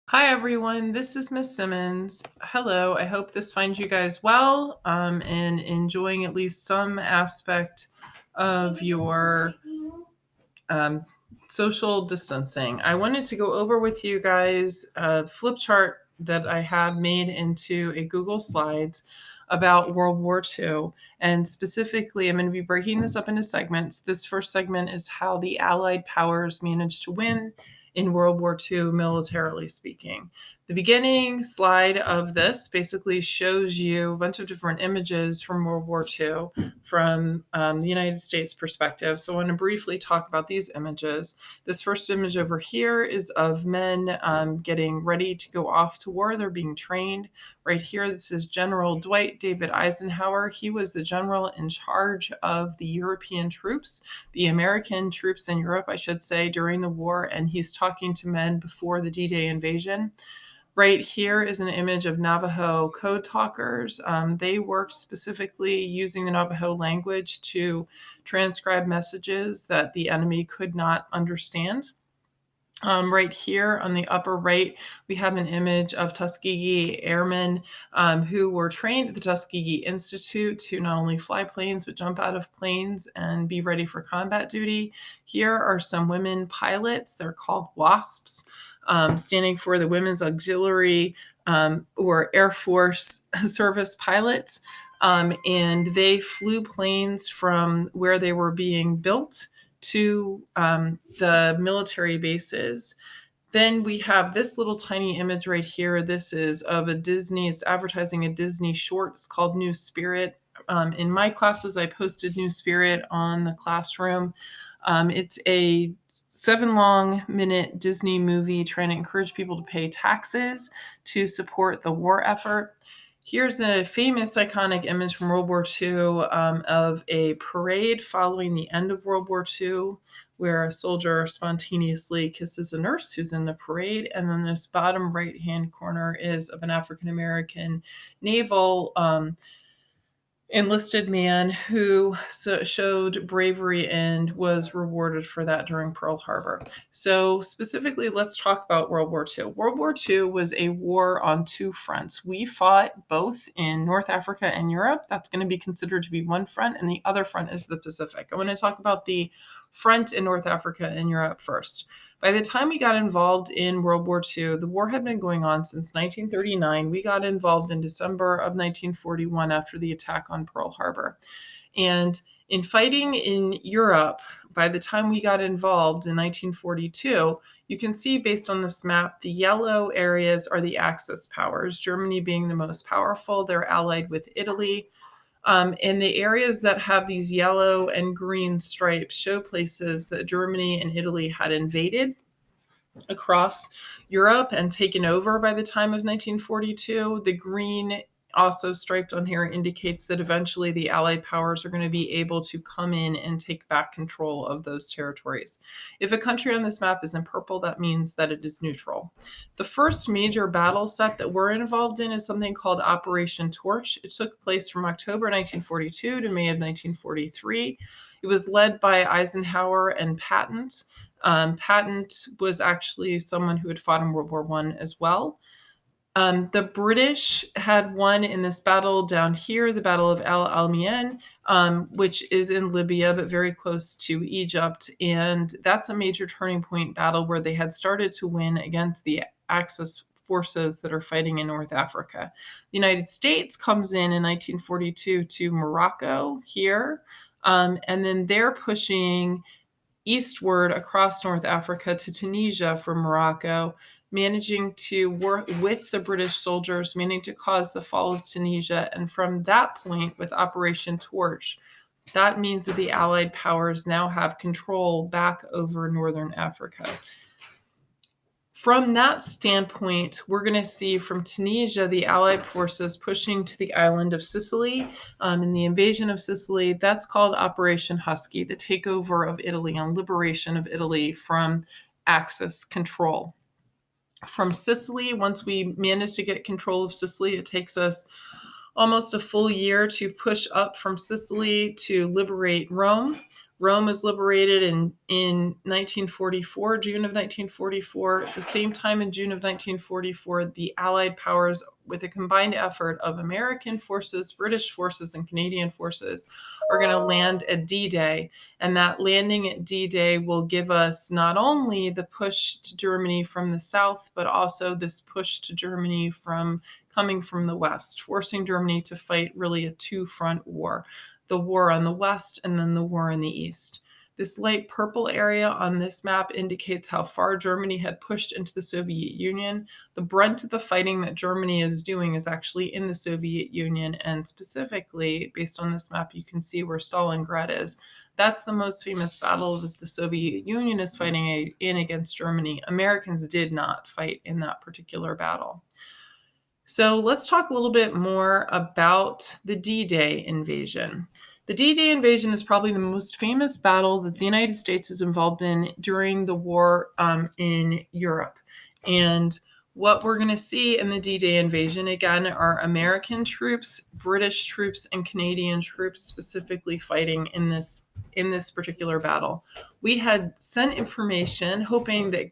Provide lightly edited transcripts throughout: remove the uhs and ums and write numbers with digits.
Hi everyone, this is Miss Simmons. Hello, I hope this finds you guys well and enjoying at least some aspect of your um, social distancing. I wanted to go over with you guys a flip chart that I have made into a Google Slides about World War II. And specifically, I'm going to be breaking this up into segments. This first segment is how the Allied powers managed to win in World War II, militarily speaking. The beginning slide of this basically shows you a bunch of different images from World War II from the United States perspective. So I want to briefly talk about these images. This first image over here is of men getting ready to go off to war. They're being trained. Right here, this is General Dwight David Eisenhower. He was the general in charge of the European troops, the American troops in Europe, I should say, during the war, and he's talking to men before the D-Day invasion. Right here is an image of Navajo code talkers. They worked specifically using the Navajo language to transcribe messages that the enemy could not understand. Right here on the upper right, we have an image of Tuskegee airmen who were trained at the Tuskegee Institute to not only fly planes, but jump out of planes and be ready for combat duty. Here are some women pilots. They're called WASPs, standing for the Women's Auxiliary or Air Force Service Pilots. And they flew planes from where they were being built to the military bases. Then we have this little tiny image right here. This is of a Disney, it's advertising a Disney short. It's called New Spirit. In my classes, I posted New Spirit on the classroom. It's a 7-minute Disney movie trying to encourage people to pay taxes to support the war effort. Here's a famous iconic image from World War II of a parade following the end of World War II, where a soldier spontaneously kisses a nurse who's in the parade. And then this bottom right-hand corner is of an African-American naval enlisted man who showed bravery and was rewarded for that during Pearl Harbor. So specifically, let's talk about World War II. World War II was a war on two fronts. We fought both in North Africa and Europe. That's going to be considered to be one front, and the other front is the Pacific. I want to talk about the front in North Africa and Europe first. By the time we got involved in World War II, the war had been going on since 1939. We got involved in December of 1941 after the attack on Pearl Harbor. And in fighting in Europe, by the time we got involved in 1942, you can see based on this map, the yellow areas are the Axis powers, Germany being the most powerful. They're allied with Italy. And the areas that have these yellow and green stripes show places that Germany and Italy had invaded across Europe and taken over by the time of 1942. The green also striped on here indicates that eventually the Allied powers are going to be able to come in and take back control of those territories. If a country on this map is in purple, that means that it is neutral. The first major battle set that we're involved in is something called Operation Torch. It took place from October 1942 to May of 1943. It was led by Eisenhower and Patton. Patton was actually someone who had fought in World War I as well. The British had won in this battle down here, the Battle of El Alamein, which is in Libya, but very close to Egypt. And that's a major turning point battle where they had started to win against the Axis forces that are fighting in North Africa. The United States comes in 1942 to Morocco here, and then they're pushing eastward across North Africa to Tunisia from Morocco, managing to work with the British soldiers, managing to cause the fall of Tunisia. And from that point, with Operation Torch, that means that the Allied powers now have control back over Northern Africa. From that standpoint, we're going to see from Tunisia, the Allied forces pushing to the island of Sicily in the invasion of Sicily. That's called Operation Husky, the takeover of Italy and liberation of Italy from Axis control. From Sicily, once we manage to get control of Sicily, it takes us almost a full year to push up from Sicily to liberate Rome. Rome was liberated in 1944, June of 1944. At the same time, in June of 1944, the Allied powers, with a combined effort of American forces, British forces, and Canadian forces, are going to land at D-Day. And that landing at D-Day will give us not only the push to Germany from the south, but also this push to Germany coming from the west, forcing Germany to fight really a two-front war. The war on the west and then the war in the east. This light purple area on this map indicates how far Germany had pushed into the Soviet Union. The brunt of the fighting that Germany is doing is actually in the Soviet Union, and specifically, based on this map, you can see where Stalingrad is. That's the most famous battle that the Soviet Union is fighting in against Germany. Americans did not fight in that particular battle. So let's talk a little bit more about the D-Day invasion. The D-Day invasion is probably the most famous battle that the United States is involved in during the war in Europe. And what we're going to see in the D-Day invasion, again, are American troops, British troops, and Canadian troops specifically fighting in this particular battle. We had sent information hoping that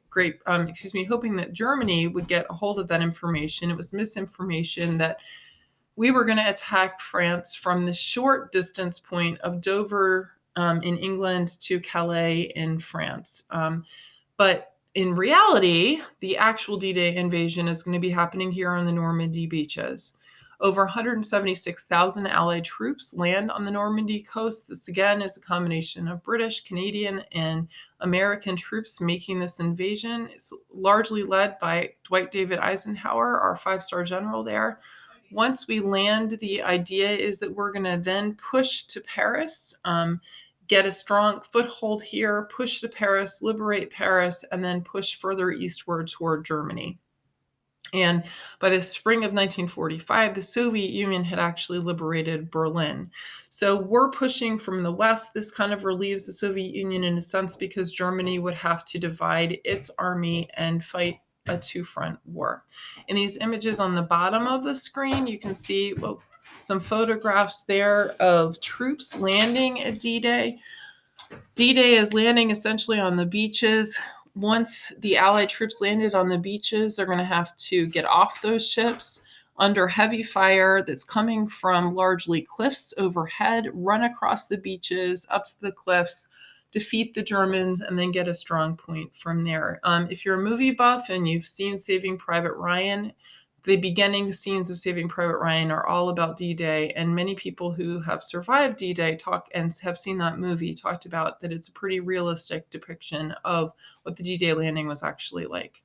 Germany would get a hold of that information. It was misinformation that we were going to attack France from the short distance point of Dover in England to Calais in France. But in reality, the actual D-Day invasion is going to be happening here on the Normandy beaches. Over 176,000 Allied troops land on the Normandy coast. This, again, is a combination of British, Canadian, and American troops making this invasion. It's largely led by Dwight David Eisenhower, our five-star general there. Once we land, the idea is that we're going to then push to Paris, get a strong foothold here, push to Paris, liberate Paris, and then push further eastward toward Germany. And by the spring of 1945, the Soviet Union had actually liberated Berlin. So we're pushing from the west. This kind of relieves the Soviet Union in a sense because Germany would have to divide its army and fight a two-front war. In these images on the bottom of the screen, you can see some photographs there of troops landing at D-Day. D-Day is landing essentially on the beaches. Once the Allied troops landed on the beaches, they're going to have to get off those ships under heavy fire that's coming from largely cliffs overhead, run across the beaches, up to the cliffs, defeat the Germans, and then get a strong point from there. If you're a movie buff and you've seen Saving Private Ryan, the beginning scenes of Saving Private Ryan are all about D-Day, and many people who have survived D-Day and have seen that movie talked about that it's a pretty realistic depiction of what the D-Day landing was actually like.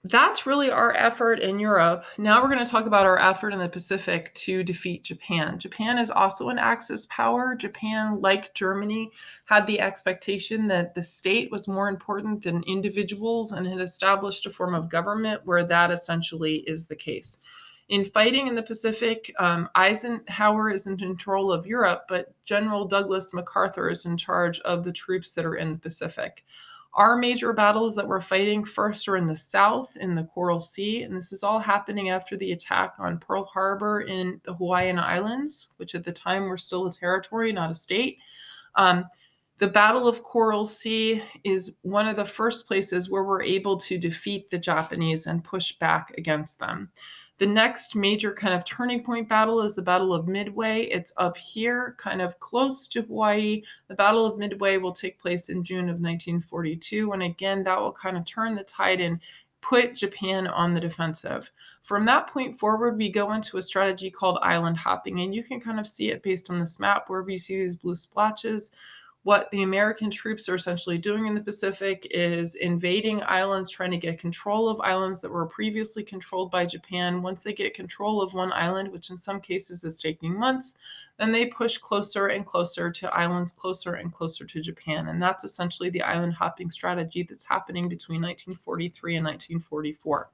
That's really our effort in Europe. Now we're going to talk about our effort in the Pacific to defeat Japan. Japan is also an Axis power. Japan, like Germany, had the expectation that the state was more important than individuals and had established a form of government where that essentially is the case. In fighting in the Pacific, Eisenhower is in control of Europe, but General Douglas MacArthur is in charge of the troops that are in the Pacific. Our major battles that we're fighting first are in the south, in the Coral Sea, and this is all happening after the attack on Pearl Harbor in the Hawaiian Islands, which at the time were still a territory, not a state. The Battle of Coral Sea is one of the first places where we're able to defeat the Japanese and push back against them. The next major kind of turning point battle is the Battle of Midway. It's up here, kind of close to Hawaii. The Battle of Midway will take place in June of 1942. And again, that will kind of turn the tide and put Japan on the defensive. From that point forward, we go into a strategy called island hopping. And you can kind of see it based on this map, wherever you see these blue splotches. What the American troops are essentially doing in the Pacific is invading islands, trying to get control of islands that were previously controlled by Japan. Once they get control of one island, which in some cases is taking months, then they push closer and closer to islands closer and closer to Japan. And that's essentially the island hopping strategy that's happening between 1943 and 1944.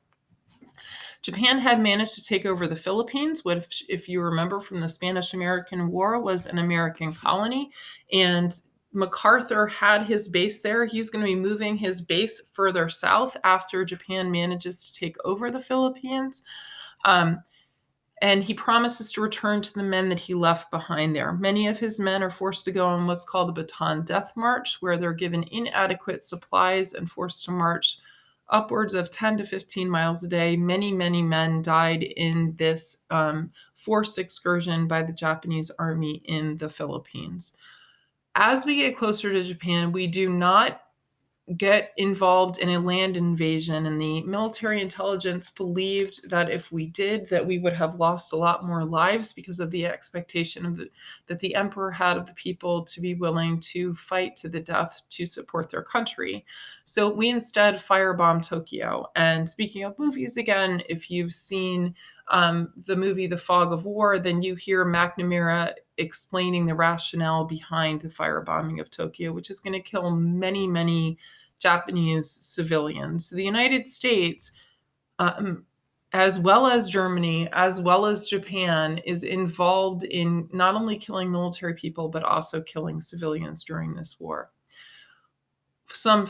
Japan had managed to take over the Philippines, which, if you remember from the Spanish-American War, was an American colony. And MacArthur had his base there. He's going to be moving his base further south after Japan manages to take over the Philippines. and he promises to return to the men that he left behind there. Many of his men are forced to go on what's called the Bataan Death March, where they're given inadequate supplies and forced to march upwards of 10 to 15 miles a day. Many, many men died in this forced excursion by the Japanese army in the Philippines. As we get closer to Japan, we do not get involved in a land invasion, and the military intelligence believed that if we did, that we would have lost a lot more lives because of the expectation of that the emperor had of the people to be willing to fight to the death to support their country. So we instead firebombed Tokyo. And speaking of movies again, if you've seen the movie The Fog of War, then you hear McNamara explaining the rationale behind the firebombing of Tokyo, which is going to kill many, many Japanese civilians. The United States, as well as Germany, as well as Japan, is involved in not only killing military people, but also killing civilians during this war. Some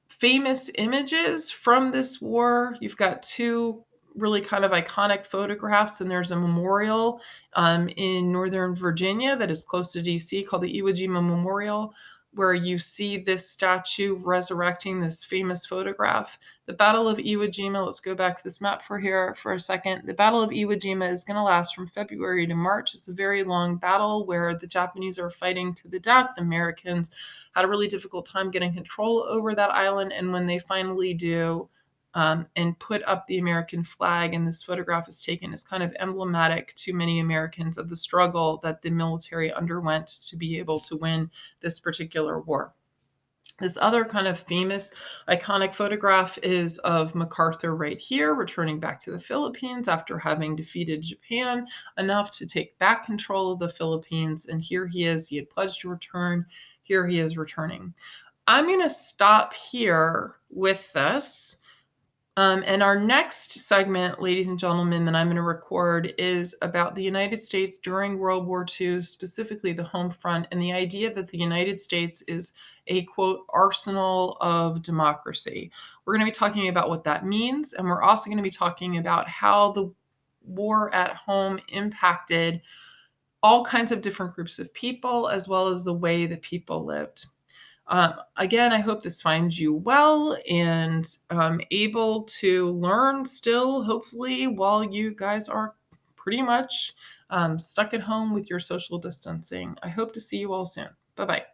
famous images from this war, you've got two really kind of iconic photographs, and there's a memorial in Northern Virginia that is close to DC called the Iwo Jima Memorial, where you see this statue resurrecting this famous photograph. The Battle of Iwo Jima, let's go back to this map for a second. The Battle of Iwo Jima is going to last from February to March. It's a very long battle where the Japanese are fighting to the death. Americans had a really difficult time getting control over that island, and when they finally do, and put up the American flag, and this photograph is taken, is kind of emblematic to many Americans of the struggle that the military underwent to be able to win this particular war. This other kind of famous, iconic photograph is of MacArthur right here, returning back to the Philippines after having defeated Japan enough to take back control of the Philippines. And here he is. He had pledged to return. Here he is returning. I'm going to stop here with this. And our next segment, ladies and gentlemen, that I'm going to record is about the United States during World War II, specifically the home front, and the idea that the United States is a, quote, arsenal of democracy. We're going to be talking about what that means, and we're also going to be talking about how the war at home impacted all kinds of different groups of people, as well as the way that people lived. Again, I hope this finds you well and able to learn still, hopefully, while you guys are pretty much stuck at home with your social distancing. I hope to see you all soon. Bye-bye.